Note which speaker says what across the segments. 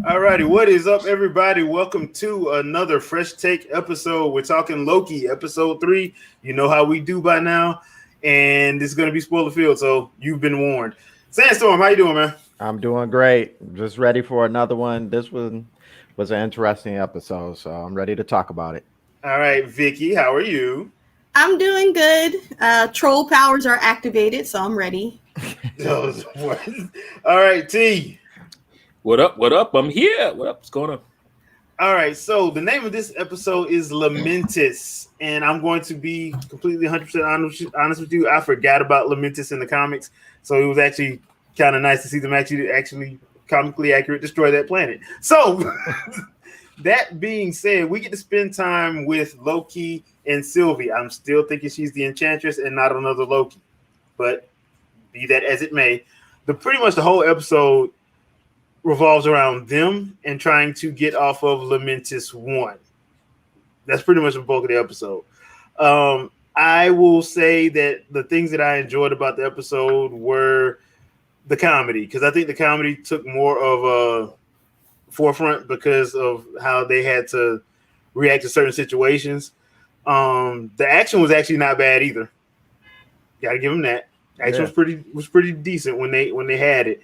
Speaker 1: Alrighty, what is up, everybody? Welcome to another Fresh Take episode. We're talking Loki, episode 3. You know how we do by now, and this is going to be spoiler filled, so you've been warned. Sandstorm, how you doing, man?
Speaker 2: I'm doing great. Just ready for another one. This one was an interesting episode, so I'm ready to talk about it.
Speaker 1: All right, Vicky, how are you?
Speaker 3: I'm doing good. Troll powers are activated, so I'm ready.
Speaker 1: All right, T.
Speaker 4: What up? What up? I'm here. What up? What's going on?
Speaker 1: All right, so the name of this episode is Lamentus, and I'm going to be completely 100% honest with you. I forgot about Lamentus in the comics, so it was actually kind of nice to see them actually comically accurate destroy that planet. So, that being said, we get to spend time with Loki and Sylvie. I'm still thinking she's the Enchantress and not another Loki, but be that as it may, pretty much the whole episode revolves around them and trying to get off of Lamentus 1. That's pretty much the bulk of the episode. I will say that the things that I enjoyed about the episode were the comedy, because I think the comedy took more of a forefront because of how they had to react to certain situations. The action was actually not bad either. Gotta give them that. Action was pretty decent when they had it.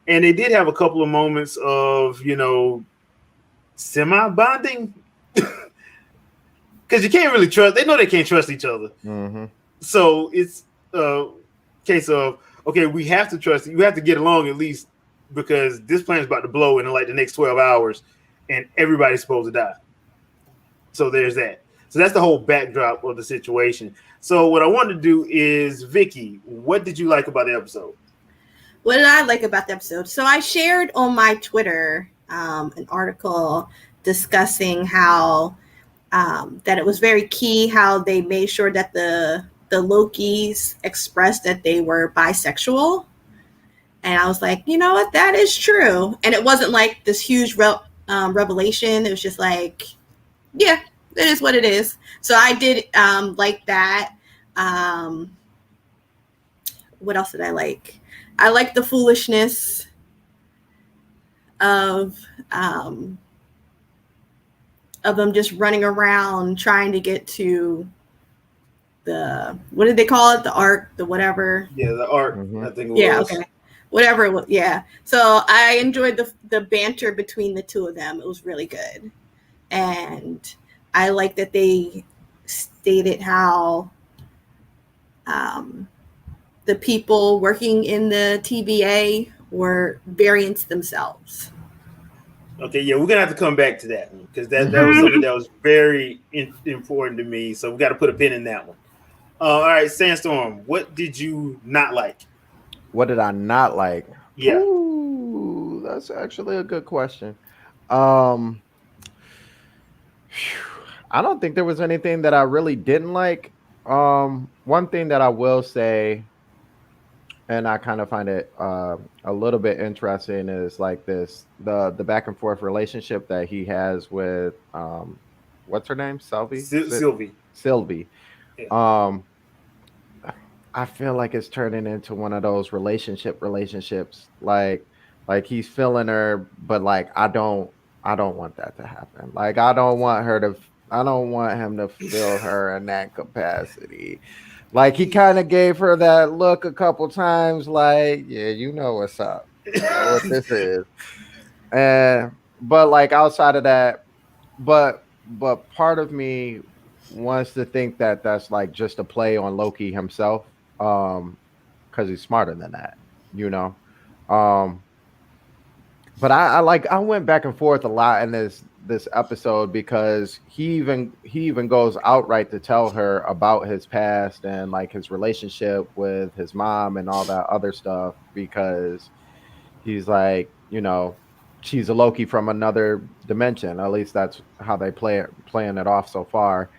Speaker 1: And they did have a couple of moments of, semi-bonding. Because you can't really trust. They know they can't trust each other.
Speaker 2: Mm-hmm.
Speaker 1: So it's a case of, okay, we have to trust. You have to get along at least, because this planet's about to blow in like the next 12 hours and everybody's supposed to die. So there's that. So that's the whole backdrop of the situation. So what I want to do is, Vicky, what did you like about the episode?
Speaker 3: What did I like about the episode? So I shared on my Twitter an article discussing how that it was very key how they made sure that the Lokis expressed that they were bisexual. And I was like, you know what? That is true. And it wasn't like this huge revelation. It was just like, yeah, it is what it is. So I did like that. What else did I like? I like the foolishness of them just running around trying to get to the, what did they call it? The arc, the whatever.
Speaker 1: Yeah, the arc.
Speaker 2: Mm-hmm.
Speaker 1: I think it was.
Speaker 3: Yeah, okay. Whatever it was. Yeah. So I enjoyed the banter between the two of them. It was really good. And I like that they stated how the people working in the TVA were variants themselves.
Speaker 1: Okay, yeah, we're gonna have to come back to that one because that was something that was very important to me. So we got to put a pin in that one. All right, Sandstorm, what did you not like?
Speaker 2: What did I not like?
Speaker 1: Yeah,
Speaker 2: Ooh, that's actually a good question. I don't think there was anything that I really didn't like. One thing that I will say, and I kind of find it a little bit interesting, is like the back and forth relationship that he has with what's her name,
Speaker 1: Sylvie.
Speaker 2: Sylvie.
Speaker 1: Yeah.
Speaker 2: I feel like it's turning into one of those relationships, like he's feeling her, but like I don't want that to happen. Like I don't want him to feel her in that capacity. Like he kind of gave her that look a couple times, like, yeah, you know what's up, you know what this is. And but like outside of that, but part of me wants to think that that's like just a play on Loki himself, because he's smarter than that, you know. Um, but I went back and forth a lot in this episode because he even goes outright to tell her about his past and like his relationship with his mom and all that other stuff, because he's like, she's a Loki from another dimension. At least that's how they playing it off so far.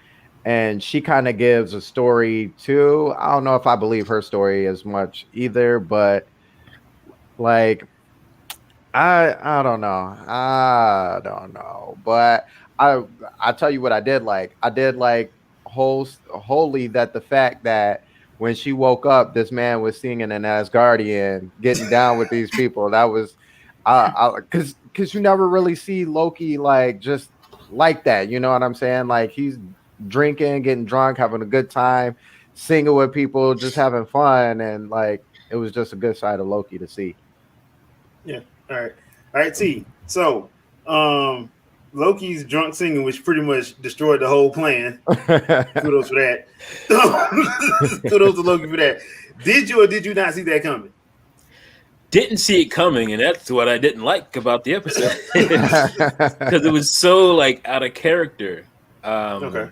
Speaker 2: And she kind of gives a story too. I don't know if I believe her story as much either, but like I don't know. I don't know. But I tell you what I did like. I did like wholly that the fact that when she woke up, this man was singing an Asgardian, getting down with these people. That was Because you never really see Loki like just like that. You know what I'm saying? Like he's drinking, getting drunk, having a good time, singing with people, just having fun, and like it was just a good side of Loki to see.
Speaker 1: Yeah. All right. T. So, Loki's drunk singing, which pretty much destroyed the whole plan. Kudos for that. Kudos to Loki for that. Did you or did you not see that coming?
Speaker 4: Didn't see it coming, and that's what I didn't like about the episode because it was so like out of character.
Speaker 1: Okay.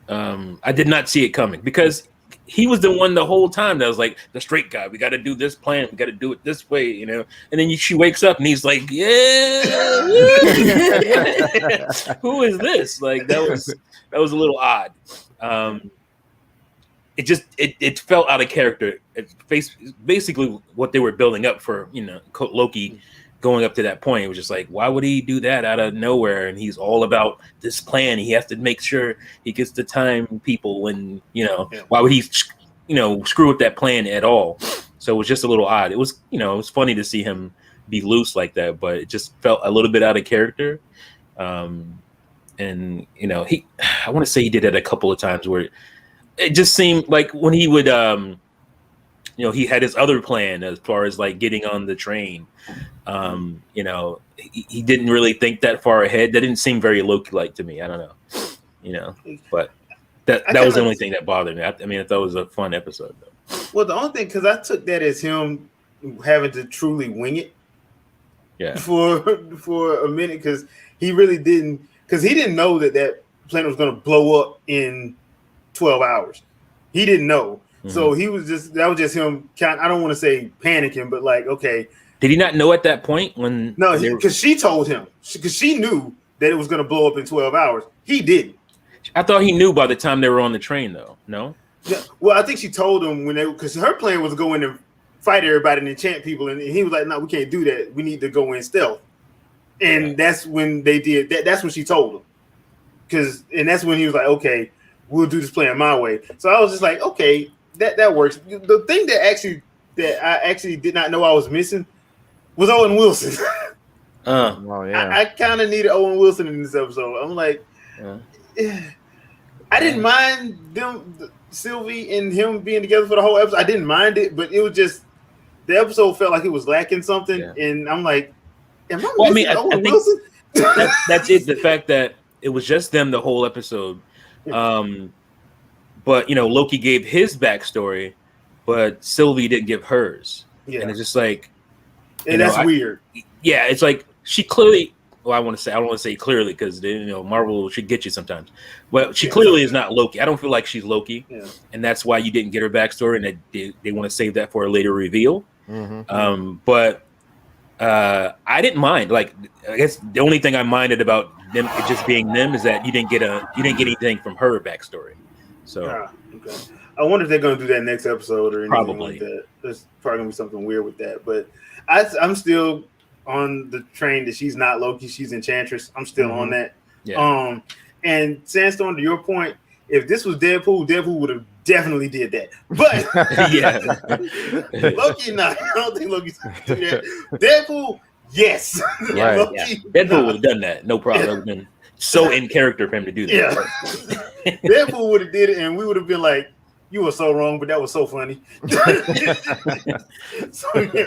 Speaker 4: I did not see it coming because he was the one the whole time that was like the straight guy. We got to do this plan. We got to do it this way, you know. And then she wakes up and he's like, "Yeah, who is this?" Like that was a little odd. It felt out of character. It's basically what they were building up for, you know, Loki going up to that point. It was just like, why would he do that out of nowhere? And he's all about this plan. He has to make sure he gets the time people, and you know, why would he, you know, screw with that plan at all? So it was just a little odd. It was, you know, it was funny to see him be loose like that, but it just felt a little bit out of character. And you know, I want to say he did it a couple of times where it just seemed like when he would, you know, he had his other plan as far as like getting on the train. You know, he didn't really think that far ahead. That didn't seem very Loki-like to me. I don't know, you know, but that was the only thing that bothered me. I mean, I thought it was a fun episode though.
Speaker 1: Well, the only thing, because I took that as him having to truly wing it.
Speaker 4: Yeah.
Speaker 1: For a minute, because he really didn't, because he didn't know that planet was going to blow up in 12 hours. He didn't know. Mm-hmm. So he was that was just him I don't want to say panicking, but like, okay.
Speaker 4: Did he not know at that point when?
Speaker 1: No, because she told him, because she knew that it was going to blow up in 12 hours. He didn't.
Speaker 4: I thought he knew by the time they were on the train though. No?
Speaker 1: Yeah. Well, I think she told him because her plan was to go in and fight everybody and enchant people. And he was like, no, we can't do that. We need to go in stealth. And that's when they did that. That's when she told him. And that's when he was like, okay, we'll do this plan my way. So I was just like, okay, that works. The thing that I actually did not know I was missing was Owen Wilson.
Speaker 2: Oh yeah.
Speaker 1: I kind of needed Owen Wilson in this episode. I'm like, I didn't mind them, Sylvie and him being together for the whole episode. I didn't mind it, but it was just the episode felt like it was lacking something, and I'm like, am I missing Owen Wilson?
Speaker 4: That's it. The fact that it was just them the whole episode. But you know, Loki gave his backstory, but Sylvie didn't give hers. Yeah. And it's just like,
Speaker 1: and that's weird.
Speaker 4: Yeah, it's like she clearly. Well, I don't want to say clearly because you know Marvel should get you sometimes. Well, she clearly is not Loki. I don't feel like she's Loki, and that's why you didn't get her backstory, and they want to save that for a later reveal. Mm-hmm. But I didn't mind. Like, I guess the only thing I minded about them just being them is that you didn't get anything from her backstory. So
Speaker 1: okay. I wonder if they're going to do that next episode or anything
Speaker 4: probably
Speaker 1: like that. There's probably going to be something weird with that. But I'm still on the train that she's not Loki, she's Enchantress. I'm still on that. Yeah. And Sandstorm, to your point, if this was Deadpool would have definitely did that. But Loki, not. I don't think Loki's do that. Deadpool, yes.
Speaker 4: Yeah, Loki, Deadpool would have done that. No problem. It would have been so in character for him to do that.
Speaker 1: Yeah. Deadpool would have did it, and we would have been like, "You were so wrong, but that was so funny." So yeah.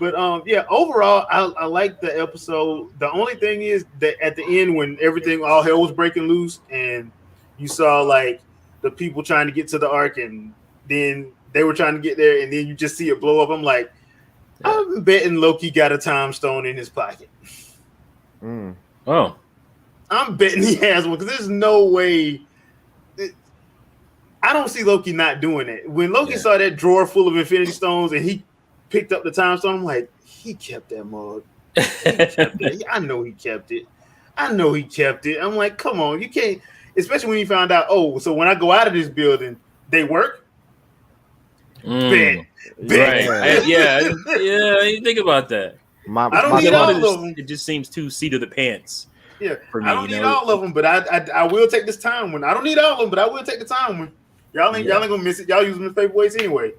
Speaker 1: But overall, I like the episode. The only thing is that at the end, when all hell was breaking loose, and you saw like the people trying to get to the Ark, and then they were trying to get there, and then you just see it blow up. I'm like, I'm betting Loki got a time stone in his pocket.
Speaker 4: Oh,
Speaker 1: I'm betting he has one because there's no way. I don't see Loki not doing it. When Loki saw that drawer full of Infinity Stones and he picked up the time stone, I'm like, he kept that mug. I know he kept it. I'm like, come on, you can't. Especially when you found out, so when I go out of this building, they work. Bet.
Speaker 4: Right. Yeah. I didn't think about that.
Speaker 1: I don't need all of them.
Speaker 4: It just seems too seat of the pants.
Speaker 1: Yeah, for me, I don't need all of them, but I will take this time one. I don't need all of them, but I will take the time one. Y'all ain't gonna miss it. Y'all use them as paperweights anyway.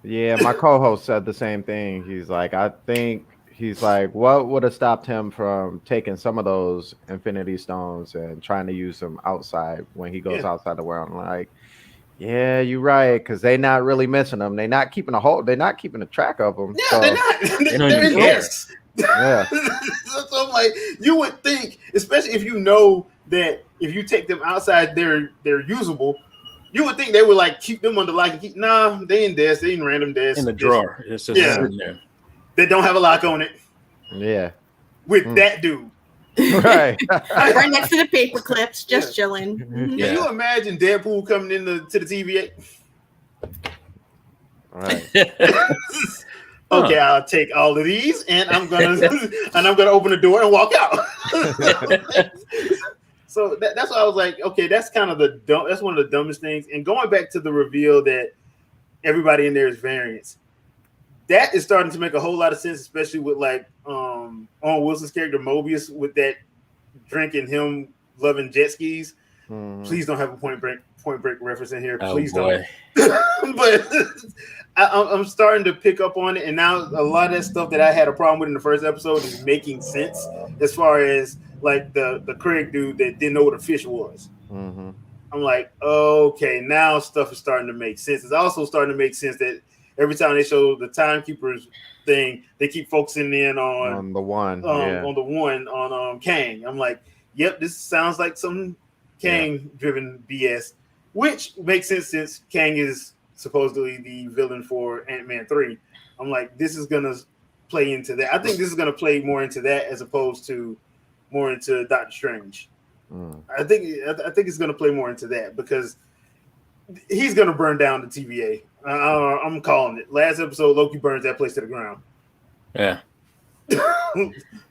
Speaker 2: Yeah, my co-host said the same thing. He's like, I think he's like, what would have stopped him from taking some of those Infinity Stones and trying to use them outside when he goes outside the world? I'm like, yeah, you're right, because they're not really missing them. They're not keeping they're not keeping a track of them.
Speaker 1: Yeah,
Speaker 2: so,
Speaker 1: they're not.
Speaker 4: They don't
Speaker 1: They're
Speaker 4: even
Speaker 1: in
Speaker 4: care.
Speaker 1: discs.
Speaker 2: Yeah.
Speaker 1: So I'm like, you would think, especially if you know that if you take them outside, they're usable. You would think they would like keep them under lock and key. Nah, they in desks. They in random desks.
Speaker 4: In the drawer. It's just sitting there.
Speaker 1: They don't have a lock on it.
Speaker 2: Yeah.
Speaker 1: With that dude.
Speaker 2: Right.
Speaker 3: Right next to the paper clips, just chilling.
Speaker 1: Can you imagine Deadpool coming into the TVA?
Speaker 2: Right.
Speaker 1: Okay, I'll take all of these, and I'm gonna open the door and walk out. So that's why I was like, okay, that's kind of that's one of the dumbest things. And going back to the reveal that everybody in there is variants, that is starting to make a whole lot of sense, especially with like Owen Wilson's character Mobius with that drink and him loving jet skis. Please don't have a Point Break reference in here. Please don't. But I'm starting to pick up on it, and now a lot of that stuff that I had a problem with in the first episode is making sense. As far as like the Craig dude that didn't know what a fish was. I'm like, okay, now stuff is starting to make sense. It's also starting to make sense that every time they show the timekeepers thing, they keep focusing in on
Speaker 2: the one,
Speaker 1: on Kang. I'm like, yep, this sounds like some Kang-driven BS, which makes sense since Kang is supposedly the villain for Ant-Man 3. I'm like, this is gonna play into that. I think this is gonna play more into that as opposed to more into Doctor Strange. I think it's gonna play more into that because he's gonna burn down the TVA. I'm calling it. Last episode, Loki burns that place to the ground.
Speaker 4: Yeah.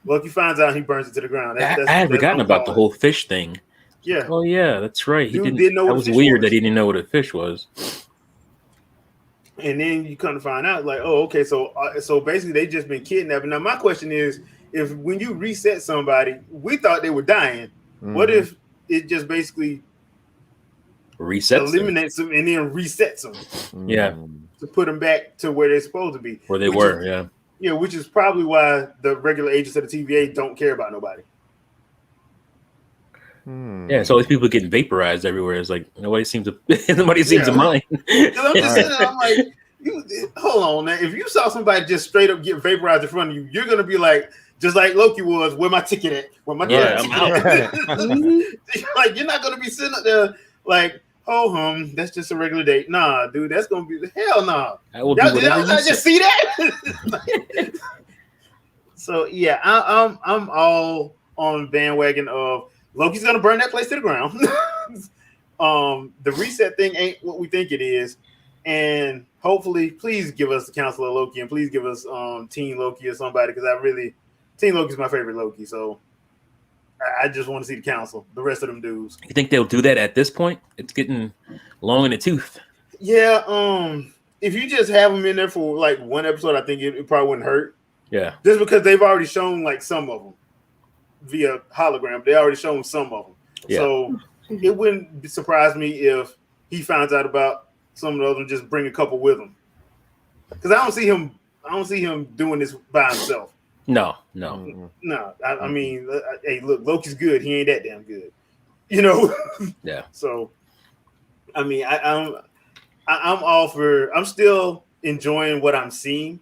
Speaker 1: Loki finds out, he burns it to the ground.
Speaker 4: I had forgotten about the whole fish thing.
Speaker 1: Yeah.
Speaker 4: Oh yeah, that's right.
Speaker 1: Dude didn't know.
Speaker 4: That was weird that he didn't know what a fish was.
Speaker 1: And then you come to find out, like, oh, okay, so basically they just been kidnapping. Now my question is, if when you reset somebody, we thought they were dying. What if it just basically eliminates them and then resets them?
Speaker 4: Yeah.
Speaker 1: To put them back to where they're supposed to be.
Speaker 4: Where they were, yeah.
Speaker 1: Yeah, which is probably why the regular agents of the TVA don't care about nobody.
Speaker 4: Yeah, so all these people getting vaporized everywhere. It's like nobody seems to mind.
Speaker 1: I'm just sitting there, I'm like, hold on, man. If you saw somebody just straight up get vaporized in front of you, you're gonna be like, just like Loki was, where my ticket at? Where my ticket at? Like, you're not gonna be sitting up there like, oh, that's just a regular date. Nah, dude, that's gonna be hell no. Y'all just see that? So yeah, I'm all on bandwagon of Loki's gonna burn that place to the ground. The reset thing ain't what we think it is, and hopefully, please give us the Council of Loki and please give us Teen Loki or somebody, because Teen Loki's my favorite Loki. So I just want to see the Council, the rest of them dudes.
Speaker 4: You think they'll do that at this point? It's getting long in the tooth.
Speaker 1: Yeah. If you just have them in there for like one episode, I think it probably wouldn't hurt.
Speaker 4: Yeah.
Speaker 1: Just because they've already shown like some of them via hologram. They already shown some of them. Yeah. So it wouldn't surprise me if he finds out about some of those and just bring a couple with him. Because I don't see him doing this by himself.
Speaker 4: No.
Speaker 1: I mean, hey, look, Loki's good. He ain't that damn good, you know.
Speaker 4: Yeah.
Speaker 1: So, I mean, I'm all for. I'm still enjoying what I'm seeing.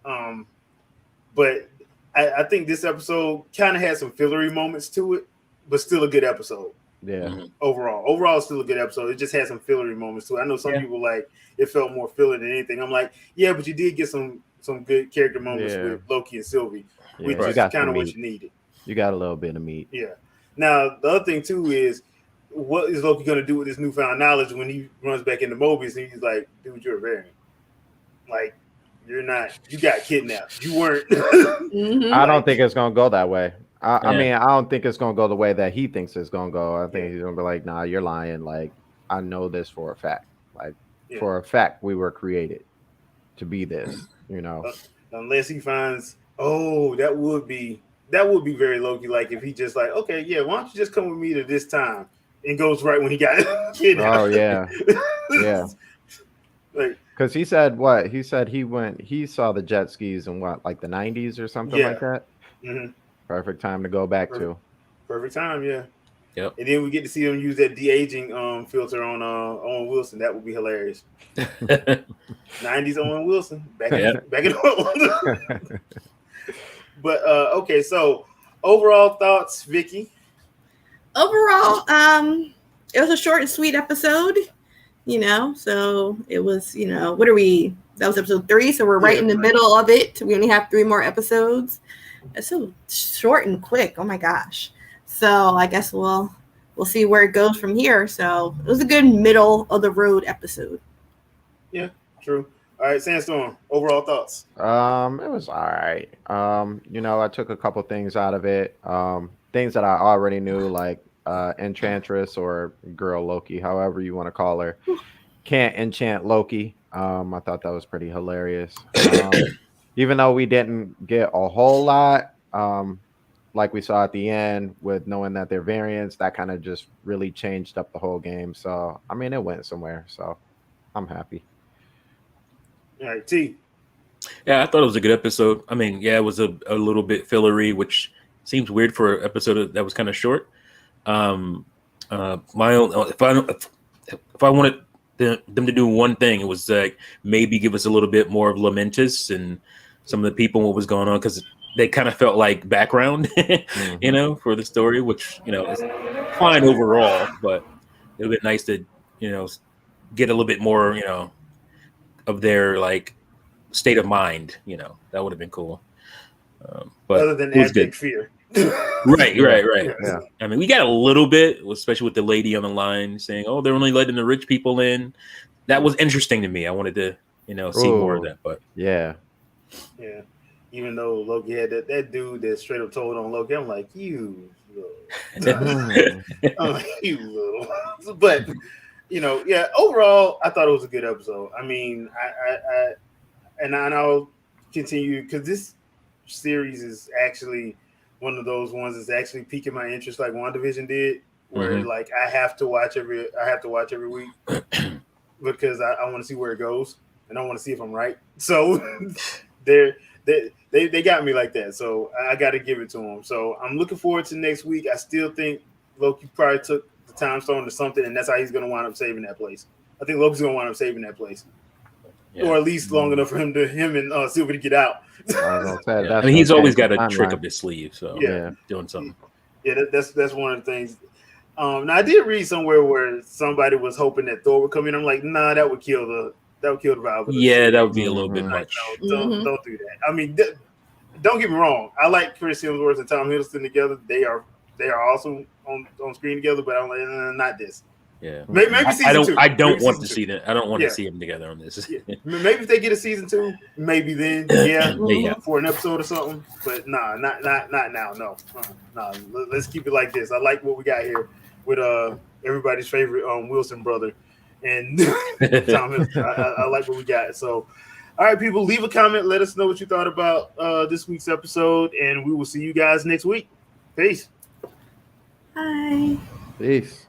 Speaker 1: But I think this episode kind of had some fillery moments to it, but still a good episode.
Speaker 2: Yeah.
Speaker 1: Overall, still a good episode. It just had some fillery moments to it. I know some people like it felt more filler than anything. I'm like, yeah, but you did get some good character moments with Loki and Sylvie, which is kind of what you needed.
Speaker 2: You got a little bit of meat.
Speaker 1: Yeah. Now the other thing too is, what is Loki going to do with this newfound knowledge when he runs back into Mobius and he's like, dude, you're a variant. Like, you're not. You got kidnapped. You weren't.
Speaker 2: I don't think it's going to go that way. I mean, I don't think it's going to go the way that he thinks it's going to go. I think he's going to be like, nah, you're lying. Like, I know this for a fact. Like, for a fact, we were created to be this, you know.
Speaker 1: Unless he finds, that would be very Loki. Like, if he just like, okay, yeah, why don't you just come with me to this time? And goes right when he got kidnapped.
Speaker 2: Oh, yeah. Yeah.
Speaker 1: Like,
Speaker 2: Because he said what? He said he saw the jet skis in what, like the 90s or something like that?
Speaker 1: Mm-hmm.
Speaker 2: Perfect time to go back to.
Speaker 1: Perfect time, yeah.
Speaker 4: Yep.
Speaker 1: And then we get to see them use that de-aging filter on Owen Wilson. That would be hilarious. 90s Owen Wilson. Back in But okay, so overall thoughts, Vicky?
Speaker 3: Overall, it was a short and sweet episode, so it was, what are we? That was episode 3, so we're right in the middle of it. We only have 3 more episodes. It's so short and quick. Oh my gosh. So I guess we'll see where it goes from here. So it was a good middle of the road episode.
Speaker 1: Yeah, true. All right, Sandstorm, overall thoughts?
Speaker 2: It was all right. I took a couple things out of it. Things that I already knew, like Enchantress or Girl Loki, however you want to call her, can't enchant Loki. I thought that was pretty hilarious. Even though we didn't get a whole lot, like we saw at the end with knowing that they're variants, that kind of just really changed up the whole game. So, I mean, it went somewhere. So, I'm happy.
Speaker 1: All right, T.
Speaker 4: Yeah, I thought it was a good episode. I mean, yeah, it was a little bit fillery, which seems weird for an episode that was kind of short. My own, if I wanted them to do one thing, it was like maybe give us a little bit more of Lamentis and some of the people and what was going on, because they kind of felt like background, for the story, which is fine overall, but it would be nice to get a little bit more of their like state of mind. That would have been cool. But
Speaker 1: other than abject fear.
Speaker 4: Right.
Speaker 2: Yeah.
Speaker 4: I mean, we got a little bit, especially with the lady on the line saying, "Oh, they're only letting the rich people in." That was interesting to me. I wanted to, see more of that. But
Speaker 2: yeah.
Speaker 1: Even though Loki had that dude that straight up told on Loki, I'm like, you little. You little. But overall, I thought it was a good episode. I mean, I'll continue because this series is actually one of those ones that's actually piquing my interest, like WandaVision did, where like I have to watch every week because I want to see where it goes and I want to see if I'm right. So they got me like that. So I got to give it to them. So I'm looking forward to next week. I still think Loki probably took the time stone to something, and that's how he's going to wind up saving that place. I think Loki's going to wind up saving that place. Yeah. Or at least long enough for him and Sylvie to get out.
Speaker 4: I mean, he's always got a trick up his sleeve, so doing something.
Speaker 1: Yeah, that's one of the things. Now I did read somewhere where somebody was hoping that Thor would come in. I'm like, nah, that would kill the vibe.
Speaker 4: Yeah, that would be a little bit much.
Speaker 1: Don't do that. I mean, don't get me wrong. I like Chris Hemsworth and Tom Hiddleston together. They are awesome on screen together. But I'm like, not this.
Speaker 4: Yeah,
Speaker 1: maybe season 2.
Speaker 4: I don't want to see that. I don't want to see them together on this.
Speaker 1: Yeah. Maybe if they get a season 2, maybe then, for an episode or something. But not now. No. Let's keep it like this. I like what we got here with everybody's favorite Wilson brother and Tom Hiddleston. I like what we got. So, all right, people, leave a comment. Let us know what you thought about this week's episode, and we will see you guys next week. Peace.
Speaker 3: Bye.
Speaker 2: Peace.